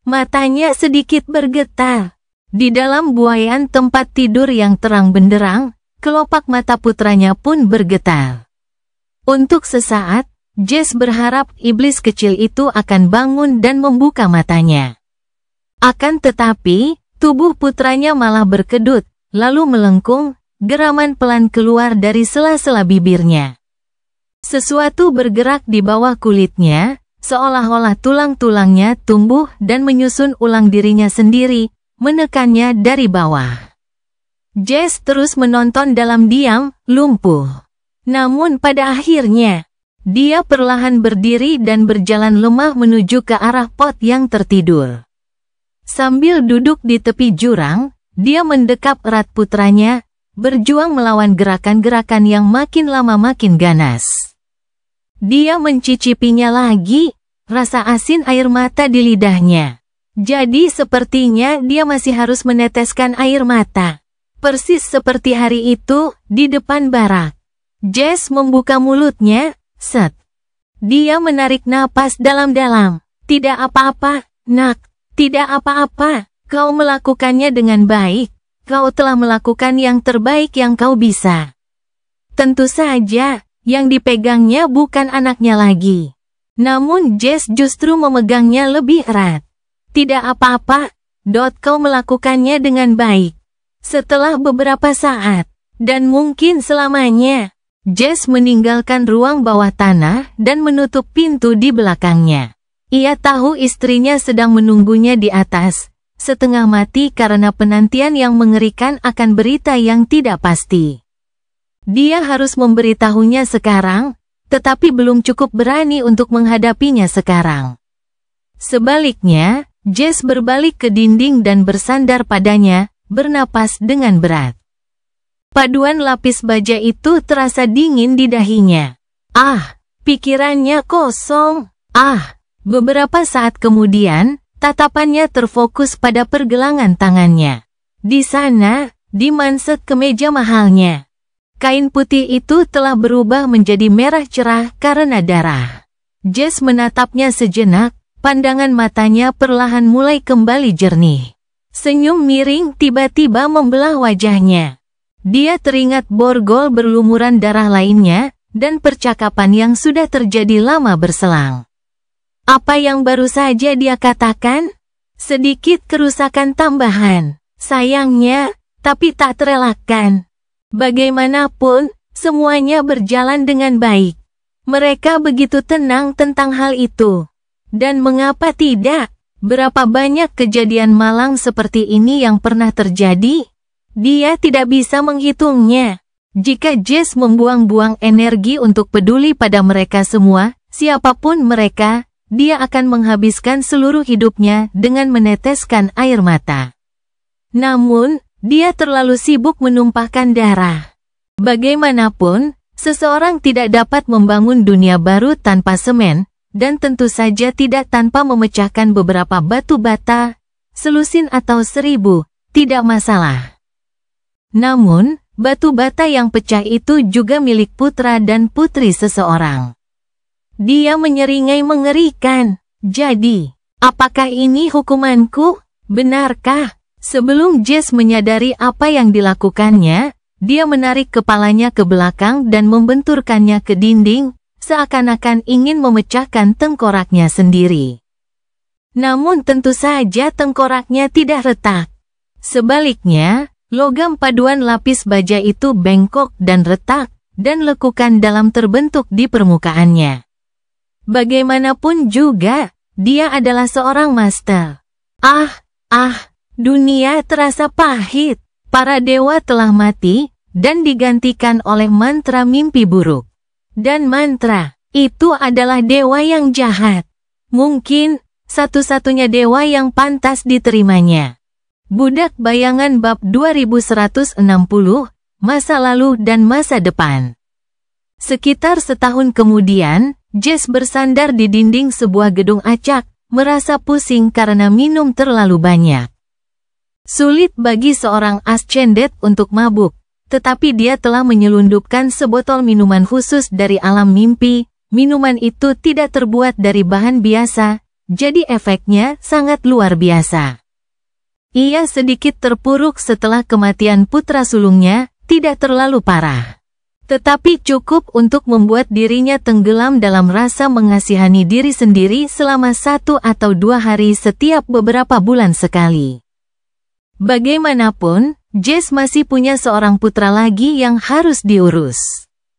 Matanya sedikit bergetar. Di dalam buaian tempat tidur yang terang benderang, kelopak mata putranya pun bergetar. Untuk sesaat, Jess berharap iblis kecil itu akan bangun dan membuka matanya. Akan tetapi, tubuh putranya malah berkedut, lalu melengkung, geraman pelan keluar dari sela-sela bibirnya. Sesuatu bergerak di bawah kulitnya, seolah-olah tulang-tulangnya tumbuh dan menyusun ulang dirinya sendiri, menekannya dari bawah. Jess terus menonton dalam diam, lumpuh. Namun pada akhirnya, dia perlahan berdiri dan berjalan lemah menuju ke arah pot yang tertidur. Sambil duduk di tepi jurang, dia mendekap erat putranya, berjuang melawan gerakan-gerakan yang makin lama makin ganas. Dia mencicipinya lagi, rasa asin air mata di lidahnya. Jadi sepertinya dia masih harus meneteskan air mata. Persis seperti hari itu, di depan barak. Jess membuka mulutnya, set. Dia menarik napas dalam-dalam. Tidak apa-apa, nak, tidak apa-apa. Kau melakukannya dengan baik. Kau telah melakukan yang terbaik yang kau bisa. Tentu saja, yang dipegangnya bukan anaknya lagi. Namun Jess justru memegangnya lebih erat. Tidak apa-apa, kau melakukannya dengan baik. Setelah beberapa saat, dan mungkin selamanya, Jess meninggalkan ruang bawah tanah dan menutup pintu di belakangnya. Ia tahu istrinya sedang menunggunya di atas, setengah mati karena penantian yang mengerikan akan berita yang tidak pasti. Dia harus memberitahunya sekarang, tetapi belum cukup berani untuk menghadapinya sekarang. Sebaliknya, Jess berbalik ke dinding dan bersandar padanya, bernapas dengan berat. Paduan lapis baja itu terasa dingin di dahinya. Pikirannya kosong. Beberapa saat kemudian, tatapannya terfokus pada pergelangan tangannya. Di sana, di manset kemeja mahalnya. Kain putih itu telah berubah menjadi merah cerah karena darah. Jess menatapnya sejenak, pandangan matanya perlahan mulai kembali jernih. Senyum miring tiba-tiba membelah wajahnya. Dia teringat borgol berlumuran darah lainnya, dan percakapan yang sudah terjadi lama berselang. Apa yang baru saja dia katakan? Sedikit kerusakan tambahan. Sayangnya, tapi tak terelakkan. Bagaimanapun, semuanya berjalan dengan baik. Mereka begitu tenang tentang hal itu. Dan mengapa tidak? Berapa banyak kejadian malang seperti ini yang pernah terjadi? Dia tidak bisa menghitungnya. Jika Jess membuang-buang energi untuk peduli pada mereka semua, siapapun mereka, dia akan menghabiskan seluruh hidupnya dengan meneteskan air mata. Namun, dia terlalu sibuk menumpahkan darah. Bagaimanapun, seseorang tidak dapat membangun dunia baru tanpa semen, dan tentu saja tidak tanpa memecahkan beberapa batu bata, selusin atau 1000, tidak masalah. Namun, batu bata yang pecah itu juga milik putra dan putri seseorang. Dia menyeringai mengerikan. Jadi, apakah ini hukumanku? Benarkah? Sebelum Jess menyadari apa yang dilakukannya, dia menarik kepalanya ke belakang dan membenturkannya ke dinding, seakan-akan ingin memecahkan tengkoraknya sendiri. Namun tentu saja tengkoraknya tidak retak. Sebaliknya, logam paduan lapis baja itu bengkok dan retak, dan lekukan dalam terbentuk di permukaannya. Bagaimanapun juga, dia adalah seorang master. Dunia terasa pahit. Para dewa telah mati, dan digantikan oleh mantra mimpi buruk. Dan mantra itu adalah dewa yang jahat. Mungkin, satu-satunya dewa yang pantas diterimanya. Budak Bayangan bab 2160, Masa Lalu dan Masa Depan. Sekitar setahun kemudian, Jess bersandar di dinding sebuah gedung acak, merasa pusing karena minum terlalu banyak. Sulit bagi seorang ascendet untuk mabuk, tetapi dia telah menyelundupkan sebotol minuman khusus dari alam mimpi. Minuman itu tidak terbuat dari bahan biasa, jadi efeknya sangat luar biasa. Ia sedikit terpuruk setelah kematian putra sulungnya, tidak terlalu parah. Tetapi cukup untuk membuat dirinya tenggelam dalam rasa mengasihani diri sendiri selama 1 atau 2 hari setiap beberapa bulan sekali. Bagaimanapun, Jess masih punya seorang putra lagi yang harus diurus.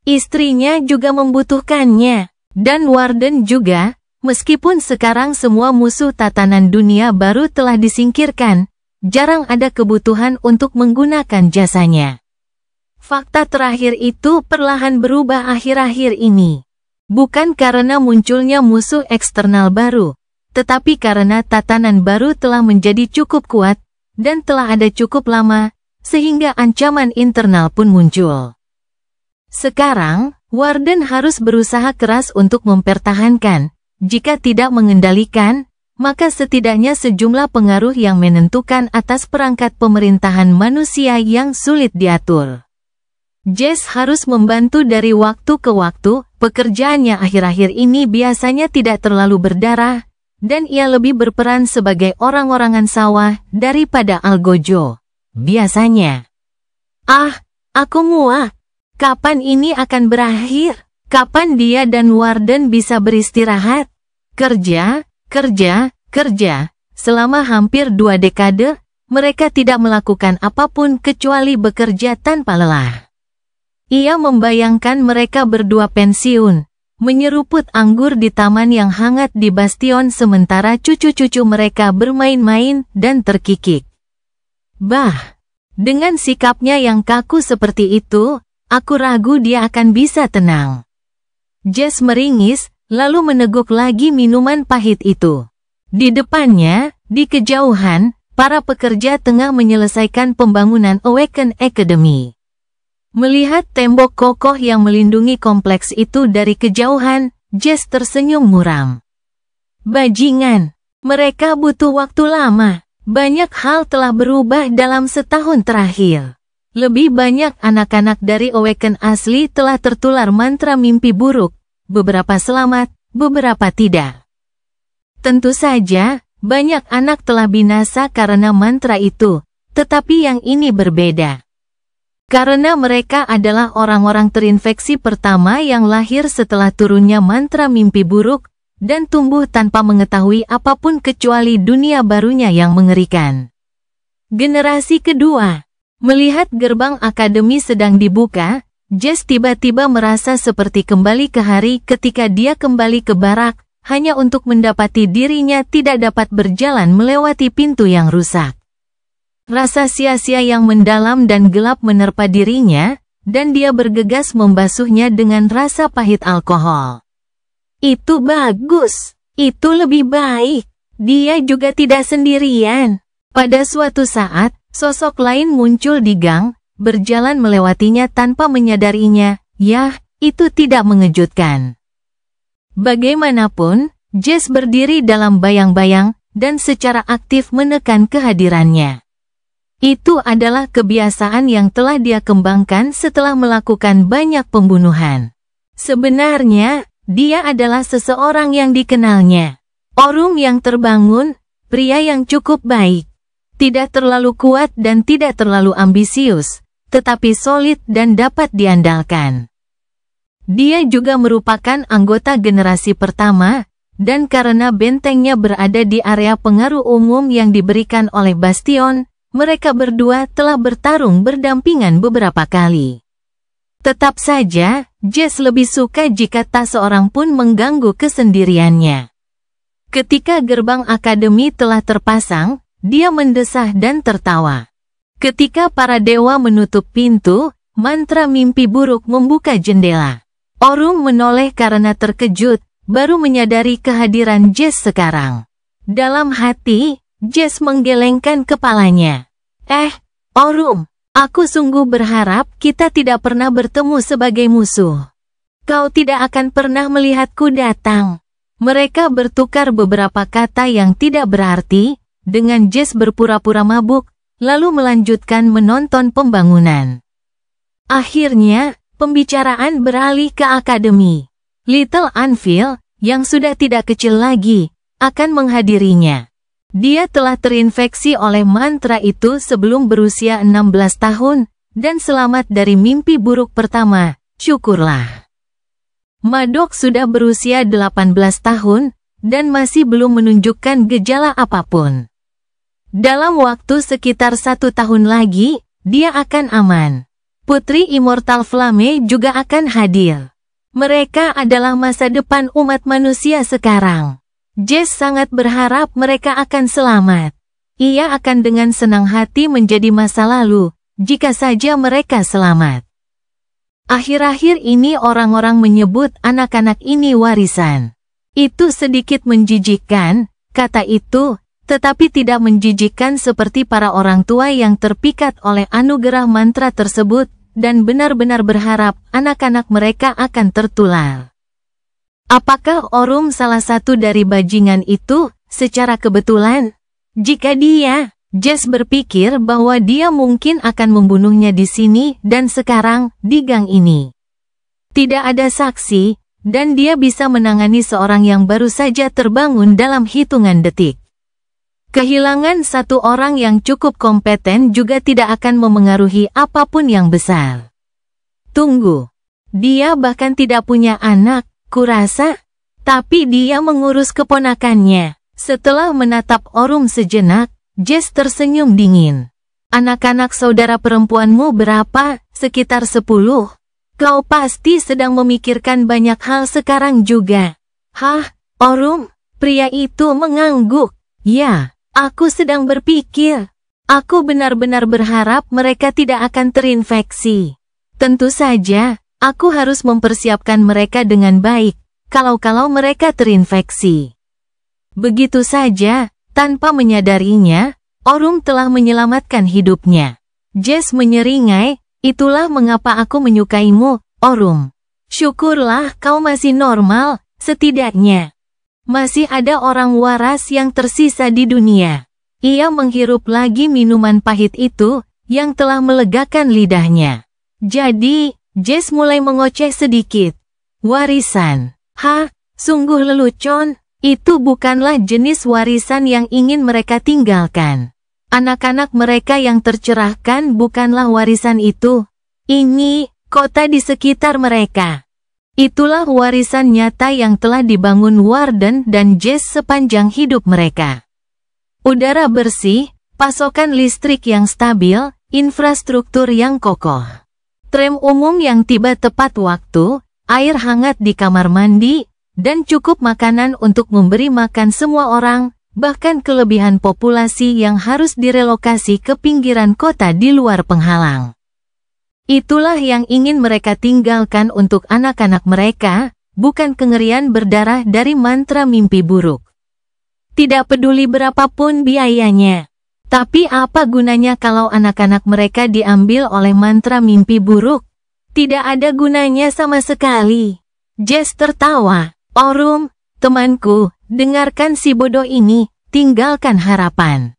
Istrinya juga membutuhkannya, dan Warden juga, meskipun sekarang semua musuh tatanan dunia baru telah disingkirkan, jarang ada kebutuhan untuk menggunakan jasanya. Fakta terakhir itu perlahan berubah akhir-akhir ini. Bukan karena munculnya musuh eksternal baru, tetapi karena tatanan baru telah menjadi cukup kuat, dan telah ada cukup lama, sehingga ancaman internal pun muncul. Sekarang, Warden harus berusaha keras untuk mempertahankan. Jika tidak mengendalikan, maka setidaknya sejumlah pengaruh yang menentukan atas perangkat pemerintahan manusia yang sulit diatur. Jess harus membantu dari waktu ke waktu. Pekerjaannya akhir-akhir ini biasanya tidak terlalu berdarah, dan ia lebih berperan sebagai orang-orangan sawah daripada algojo. Biasanya. Aku muak. Kapan ini akan berakhir? Kapan dia dan Warden bisa beristirahat? Kerja. Selama hampir 2 dekade, mereka tidak melakukan apapun kecuali bekerja tanpa lelah. Ia membayangkan mereka berdua pensiun, menyeruput anggur di taman yang hangat di Bastion sementara cucu-cucu mereka bermain-main dan terkikik. Dengan sikapnya yang kaku seperti itu, aku ragu dia akan bisa tenang. Jess meringis, lalu meneguk lagi minuman pahit itu. Di depannya, di kejauhan, para pekerja tengah menyelesaikan pembangunan Awaken Academy. Melihat tembok kokoh yang melindungi kompleks itu dari kejauhan, Jess tersenyum muram. Bajingan, mereka butuh waktu lama. Banyak hal telah berubah dalam setahun terakhir. Lebih banyak anak-anak dari Awaken asli telah tertular mantra mimpi buruk. Beberapa selamat, beberapa tidak. Tentu saja, banyak anak telah binasa karena mantra itu, tetapi yang ini berbeda. Karena mereka adalah orang-orang terinfeksi pertama yang lahir setelah turunnya mantra mimpi buruk, dan tumbuh tanpa mengetahui apapun kecuali dunia barunya yang mengerikan. Generasi kedua. Melihat gerbang akademi sedang dibuka, Jess tiba-tiba merasa seperti kembali ke hari ketika dia kembali ke barak, hanya untuk mendapati dirinya tidak dapat berjalan melewati pintu yang rusak. Rasa sia-sia yang mendalam dan gelap menerpa dirinya, dan dia bergegas membasuhnya dengan rasa pahit alkohol. Itu bagus. Itu lebih baik. Dia juga tidak sendirian. Pada suatu saat, sosok lain muncul di gang, berjalan melewatinya tanpa menyadarinya. Yah, itu tidak mengejutkan. Bagaimanapun, Jess berdiri dalam bayang-bayang, dan secara aktif menekan kehadirannya. Itu adalah kebiasaan yang telah dia kembangkan setelah melakukan banyak pembunuhan. Sebenarnya, dia adalah seseorang yang dikenalnya. Orum yang terbangun, pria yang cukup baik. Tidak terlalu kuat dan tidak terlalu ambisius, tetapi solid dan dapat diandalkan. Dia juga merupakan anggota generasi pertama, dan karena bentengnya berada di area pengaruh umum yang diberikan oleh Bastion, mereka berdua telah bertarung berdampingan beberapa kali. Tetap saja, Jess lebih suka jika tak seorang pun mengganggu kesendiriannya. Ketika gerbang akademi telah terpasang, dia mendesah dan tertawa. Ketika para dewa menutup pintu, mantra mimpi buruk membuka jendela. Orung menoleh karena terkejut, baru menyadari kehadiran Jess sekarang. Dalam hati, Jess menggelengkan kepalanya. Orung, aku sungguh berharap kita tidak pernah bertemu sebagai musuh. Kau tidak akan pernah melihatku datang. Mereka bertukar beberapa kata yang tidak berarti, dengan Jess berpura-pura mabuk, lalu melanjutkan menonton pembangunan. Akhirnya, pembicaraan beralih ke akademi. Little Anvil, yang sudah tidak kecil lagi, akan menghadirinya. Dia telah terinfeksi oleh mantra itu sebelum berusia 16 tahun, dan selamat dari mimpi buruk pertama, syukurlah. Maddox sudah berusia 18 tahun, dan masih belum menunjukkan gejala apapun. Dalam waktu sekitar 1 tahun lagi, dia akan aman. Putri Immortal Flame juga akan hadir. Mereka adalah masa depan umat manusia sekarang. Jess sangat berharap mereka akan selamat. Ia akan dengan senang hati menjadi masa lalu, jika saja mereka selamat. Akhir-akhir ini orang-orang menyebut anak-anak ini warisan. Itu sedikit menjijikkan, kata itu, tetapi tidak menjijikkan seperti para orang tua yang terpikat oleh anugerah mantra tersebut, dan benar-benar berharap anak-anak mereka akan tertular. Apakah Orung salah satu dari bajingan itu, secara kebetulan? Jika dia, Jess berpikir bahwa dia mungkin akan membunuhnya di sini dan sekarang, di gang ini. Tidak ada saksi, dan dia bisa menangani seorang yang baru saja terbangun dalam hitungan detik. Kehilangan satu orang yang cukup kompeten juga tidak akan memengaruhi apapun yang besar. Tunggu. Dia bahkan tidak punya anak, kurasa. Tapi dia mengurus keponakannya. Setelah menatap Orung sejenak, Jess tersenyum dingin. Anak-anak saudara perempuanmu berapa? Sekitar 10. Kau pasti sedang memikirkan banyak hal sekarang juga. Hah, Orung? Pria itu mengangguk. Ya. Aku sedang berpikir. Aku benar-benar berharap mereka tidak akan terinfeksi. Tentu saja, aku harus mempersiapkan mereka dengan baik, kalau mereka terinfeksi. Begitu saja, tanpa menyadarinya, Orung telah menyelamatkan hidupnya. Jess menyeringai, itulah mengapa aku menyukaimu, Orung. Syukurlah kau masih normal, setidaknya. Masih ada orang waras yang tersisa di dunia. Ia menghirup lagi minuman pahit itu, yang telah melegakan lidahnya. Jadi, Jess mulai mengoceh sedikit. Warisan. Sungguh lelucon. Itu bukanlah jenis warisan yang ingin mereka tinggalkan. Anak-anak mereka yang tercerahkan bukanlah warisan itu. Ini, kota di sekitar mereka. Itulah warisan nyata yang telah dibangun Warden dan Jess sepanjang hidup mereka. Udara bersih, pasokan listrik yang stabil, infrastruktur yang kokoh. Tram umum yang tiba tepat waktu, air hangat di kamar mandi, dan cukup makanan untuk memberi makan semua orang, bahkan kelebihan populasi yang harus direlokasi ke pinggiran kota di luar penghalang. Itulah yang ingin mereka tinggalkan untuk anak-anak mereka, bukan kengerian berdarah dari mantra mimpi buruk. Tidak peduli berapapun biayanya. Tapi apa gunanya kalau anak-anak mereka diambil oleh mantra mimpi buruk? Tidak ada gunanya sama sekali. Jess tertawa. Orung, temanku, dengarkan si bodoh ini, tinggalkan harapan.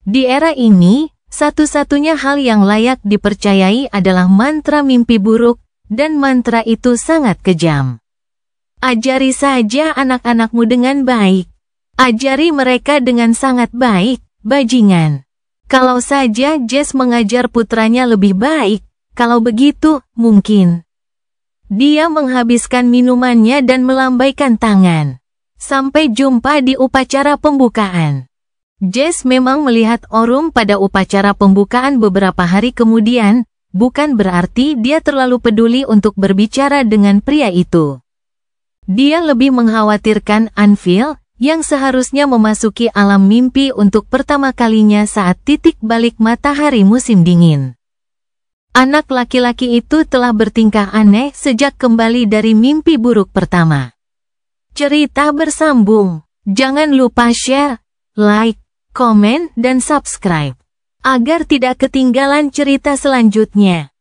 Di era ini, satu-satunya hal yang layak dipercayai adalah mantra mimpi buruk, dan mantra itu sangat kejam. Ajari saja anak-anakmu dengan baik. Ajari mereka dengan sangat baik, bajingan. Kalau saja Jess mengajar putranya lebih baik, Kalau begitu, mungkin dia menghabiskan minumannya dan melambaikan tangan. Sampai jumpa di upacara pembukaan. Jess memang melihat Orum pada upacara pembukaan beberapa hari kemudian, bukan berarti dia terlalu peduli untuk berbicara dengan pria itu. Dia lebih mengkhawatirkan Anvil, yang seharusnya memasuki alam mimpi untuk pertama kalinya saat titik balik matahari musim dingin. Anak laki-laki itu telah bertingkah aneh sejak kembali dari mimpi buruk pertama. Cerita bersambung. Jangan lupa share, like, komen, dan subscribe agar tidak ketinggalan cerita selanjutnya.